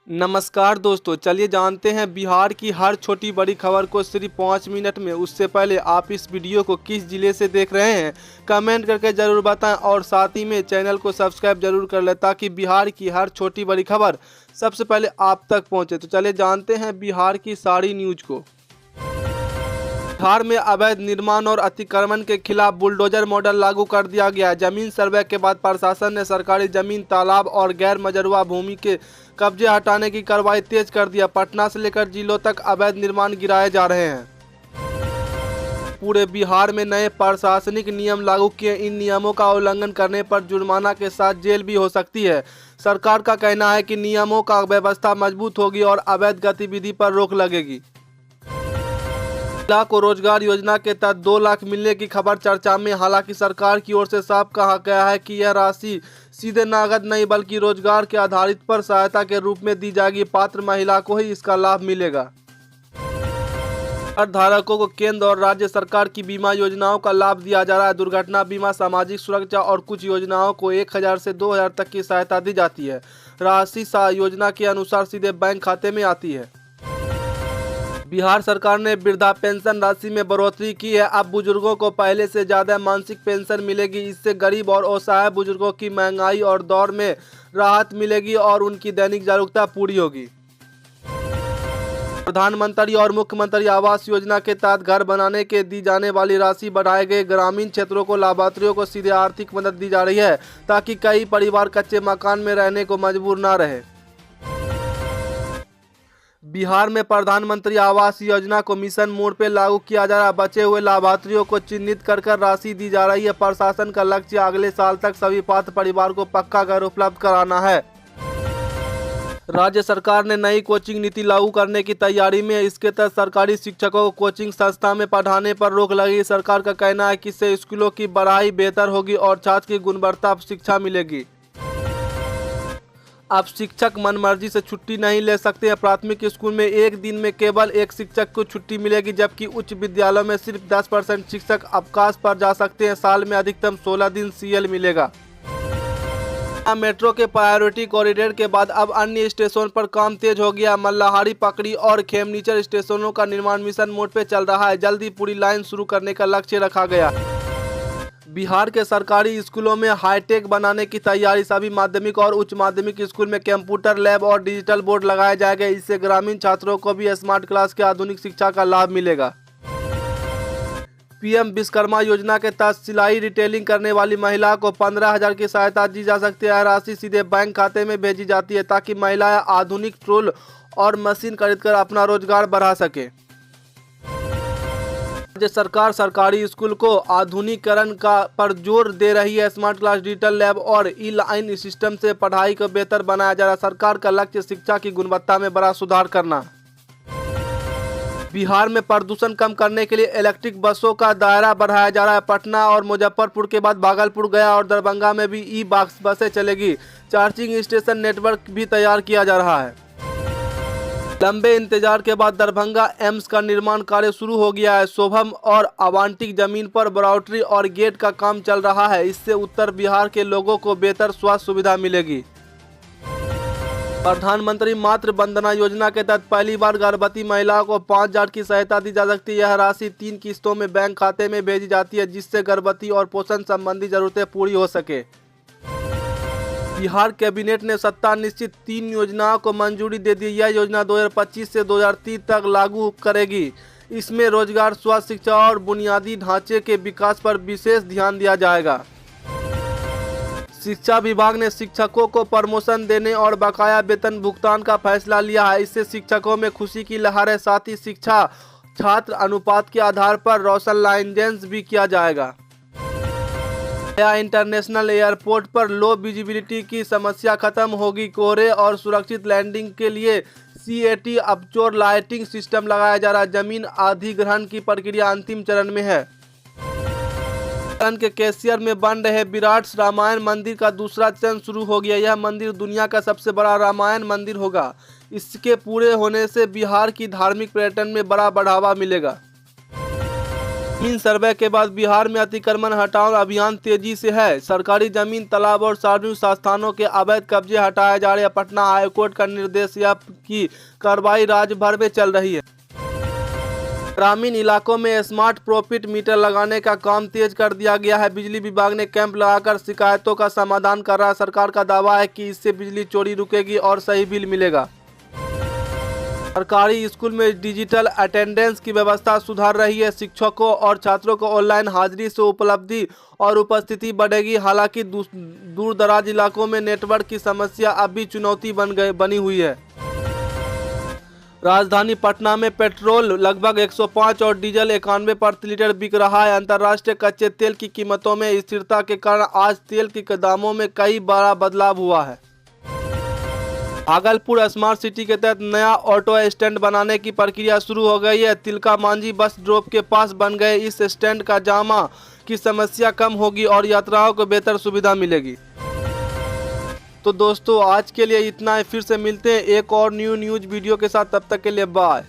नमस्कार दोस्तों, चलिए जानते हैं बिहार की हर छोटी बड़ी खबर को सिर्फ 5 मिनट में। उससे पहले आप इस वीडियो को किस जिले से देख रहे हैं कमेंट करके ज़रूर बताएं और साथ ही में चैनल को सब्सक्राइब जरूर कर लें ताकि बिहार की हर छोटी बड़ी खबर सबसे पहले आप तक पहुंचे। तो चलिए जानते हैं बिहार की सारी न्यूज को। बिहार में अवैध निर्माण और अतिक्रमण के खिलाफ बुलडोजर मॉडल लागू कर दिया गया है। जमीन सर्वे के बाद प्रशासन ने सरकारी जमीन, तालाब और गैर मजरूआ भूमि के कब्जे हटाने की कार्रवाई तेज कर दिया। पटना से लेकर जिलों तक अवैध निर्माण गिराए जा रहे हैं। पूरे बिहार में नए प्रशासनिक नियम लागू किए। इन नियमों का उल्लंघन करने पर जुर्माना के साथ जेल भी हो सकती है। सरकार का कहना है कि नियमों का व्यवस्था मजबूत होगी और अवैध गतिविधि पर रोक लगेगी। महिला को रोजगार योजना के तहत 2 लाख मिलने की खबर चर्चा में। हालांकि सरकार की ओर से साफ कहा गया है कि यह राशि सीधे नकद नहीं बल्कि रोजगार के आधारित पर सहायता के रूप में दी जाएगी। पात्र महिला को ही इसका लाभ मिलेगा। कर धारकों को केंद्र और राज्य सरकार की बीमा योजनाओं का लाभ दिया जा रहा है। दुर्घटना बीमा, सामाजिक सुरक्षा और कुछ योजनाओं को 1000 से 2000 तक की सहायता दी जाती है। राशि योजना के अनुसार सीधे बैंक खाते में आती है। बिहार सरकार ने वृद्धा पेंशन राशि में बढ़ोतरी की है। अब बुजुर्गों को पहले से ज्यादा मासिक पेंशन मिलेगी। इससे गरीब और असहाय बुजुर्गों की महंगाई और दौर में राहत मिलेगी और उनकी दैनिक जरूरतें पूरी होगी। प्रधानमंत्री और मुख्यमंत्री आवास योजना के तहत घर बनाने के दी जाने वाली राशि बढ़ाए गए। ग्रामीण क्षेत्रों को लाभार्थियों को सीधे आर्थिक मदद दी जा रही है ताकि कई परिवार कच्चे मकान में रहने को मजबूर न रहे। बिहार में प्रधानमंत्री आवास योजना को मिशन मोड पर लागू किया जा रहा है। बचे हुए लाभार्थियों को चिन्हित कर राशि दी जा रही है। प्रशासन का लक्ष्य अगले साल तक सभी पात्र परिवार को पक्का घर उपलब्ध कराना है। राज्य सरकार ने नई कोचिंग नीति लागू करने की तैयारी में। इसके तहत सरकारी शिक्षकों को कोचिंग संस्था में पढ़ाने पर रोक लगेगी। सरकार का कहना है कि इससे स्कूलों की पढ़ाई बेहतर होगी और छात्र की गुणवत्ता शिक्षा मिलेगी। अब शिक्षक मनमर्जी से छुट्टी नहीं ले सकते हैं। प्राथमिक स्कूल में एक दिन में केवल एक शिक्षक को छुट्टी मिलेगी, जबकि उच्च विद्यालयों में सिर्फ 10% शिक्षक अवकाश पर जा सकते हैं। साल में अधिकतम 16 दिन CL मिलेगा। मेट्रो के प्रायोरिटी कॉरिडोर के बाद अब अन्य स्टेशनों पर काम तेज हो गया। मल्लाहारी, पकड़ी और खेमनीचर स्टेशनों का निर्माण मिशन मोड पे चल रहा है। जल्दी पूरी लाइन शुरू करने का लक्ष्य रखा गया। बिहार के सरकारी स्कूलों में हाईटेक बनाने की तैयारी। सभी माध्यमिक और उच्च माध्यमिक स्कूल में कंप्यूटर लैब और डिजिटल बोर्ड लगाए जाएंगे। इससे ग्रामीण छात्रों को भी स्मार्ट क्लास के आधुनिक शिक्षा का लाभ मिलेगा। PM विश्वकर्मा योजना के तहत सिलाई रिटेलिंग करने वाली महिला को 15,000 की सहायता दी जा सकती है। राशि सीधे बैंक खाते में भेजी जाती है ताकि महिलाएं आधुनिक टूल और मशीन खरीदकर अपना रोजगार बढ़ा सके। राज्य सरकार सरकारी स्कूल को आधुनिकीकरण पर जोर दे रही है। स्मार्ट क्लास, डिजिटल लैब और ई-लाइन सिस्टम से पढ़ाई को बेहतर बनाया जा रहा है। सरकार का लक्ष्य शिक्षा की गुणवत्ता में बड़ा सुधार करना। बिहार में प्रदूषण कम करने के लिए इलेक्ट्रिक बसों का दायरा बढ़ाया जा रहा है। पटना और मुजफ्फरपुर के बाद भागलपुर, गया और दरभंगा में भी ई-बॉक्स बसें चलेगी। चार्जिंग स्टेशन नेटवर्क भी तैयार किया जा रहा है। लंबे इंतजार के बाद दरभंगा एम्स का निर्माण कार्य शुरू हो गया है। शोभम और अवांटिक जमीन पर बाउंड्री और गेट का काम चल रहा है। इससे उत्तर बिहार के लोगों को बेहतर स्वास्थ्य सुविधा मिलेगी। प्रधानमंत्री मातृ वंदना योजना के तहत पहली बार गर्भवती महिलाओं को 5,000 की सहायता दी जा सकती है। यह राशि 3 किस्तों में बैंक खाते में भेजी जाती है, जिससे गर्भवती और पोषण संबंधी जरूरतें पूरी हो सके। बिहार कैबिनेट ने सत्ता निश्चित 3 योजनाओं को मंजूरी दे दी। यह योजना 2025 से 2030 तक लागू करेगी। इसमें रोजगार, स्वास्थ्य, शिक्षा और बुनियादी ढांचे के विकास पर विशेष ध्यान दिया जाएगा। शिक्षा विभाग ने शिक्षकों को प्रमोशन देने और बकाया वेतन भुगतान का फैसला लिया है। इससे शिक्षकों में खुशी की लहर है। साथ ही शिक्षा छात्र अनुपात के आधार पर रौशनलाइजेंस भी किया जाएगा। गया इंटरनेशनल एयरपोर्ट पर लो विजिबिलिटी की समस्या खत्म होगी। कोहरे और सुरक्षित लैंडिंग के लिए CAT अपचोर लाइटिंग सिस्टम लगाया जा रहा है। जमीन अधिग्रहण की प्रक्रिया अंतिम चरण में है। के कैशियर में बन रहे विराट रामायण मंदिर का दूसरा चरण शुरू हो गया। यह मंदिर दुनिया का सबसे बड़ा रामायण मंदिर होगा। इसके पूरे होने से बिहार की धार्मिक पर्यटन में बड़ा बढ़ावा मिलेगा। जमीन सर्वे के बाद बिहार में अतिक्रमण हटाओ अभियान तेजी से है। सरकारी जमीन, तालाब और सार्वजनिक संस्थानों के अवैध कब्जे हटाए जा रहे हैं। पटना हाईकोर्ट का निर्देश, यह की कार्रवाई राज्य भर में चल रही है। ग्रामीण इलाकों में स्मार्ट प्रॉफिट मीटर लगाने का काम तेज कर दिया गया है। बिजली विभाग ने कैंप लगाकर शिकायतों का समाधान कर रहा है। सरकार का दावा है कि इससे बिजली चोरी रुकेगी और सही बिल मिलेगा। सरकारी स्कूल में डिजिटल अटेंडेंस की व्यवस्था सुधार रही है। शिक्षकों और छात्रों को ऑनलाइन हाजिरी से उपलब्धि और उपस्थिति बढ़ेगी। हालांकि दूर दराज इलाकों में नेटवर्क की समस्या अब भी चुनौती बनी हुई है। राजधानी पटना में पेट्रोल लगभग 105 और डीजल 91 प्रति लीटर बिक रहा है। अंतर्राष्ट्रीय कच्चे तेल की कीमतों में स्थिरता के कारण आज तेल के दामों में कई बड़ा बदलाव हुआ है। भागलपुर स्मार्ट सिटी के तहत नया ऑटो स्टैंड बनाने की प्रक्रिया शुरू हो गई है। तिलका मांझी बस ड्रॉप के पास बन गए इस स्टैंड का जामा की समस्या कम होगी और यात्राओं को बेहतर सुविधा मिलेगी। तो दोस्तों आज के लिए इतना है। फिर से मिलते हैं एक और न्यूज़ वीडियो के साथ। तब तक के लिए बाय।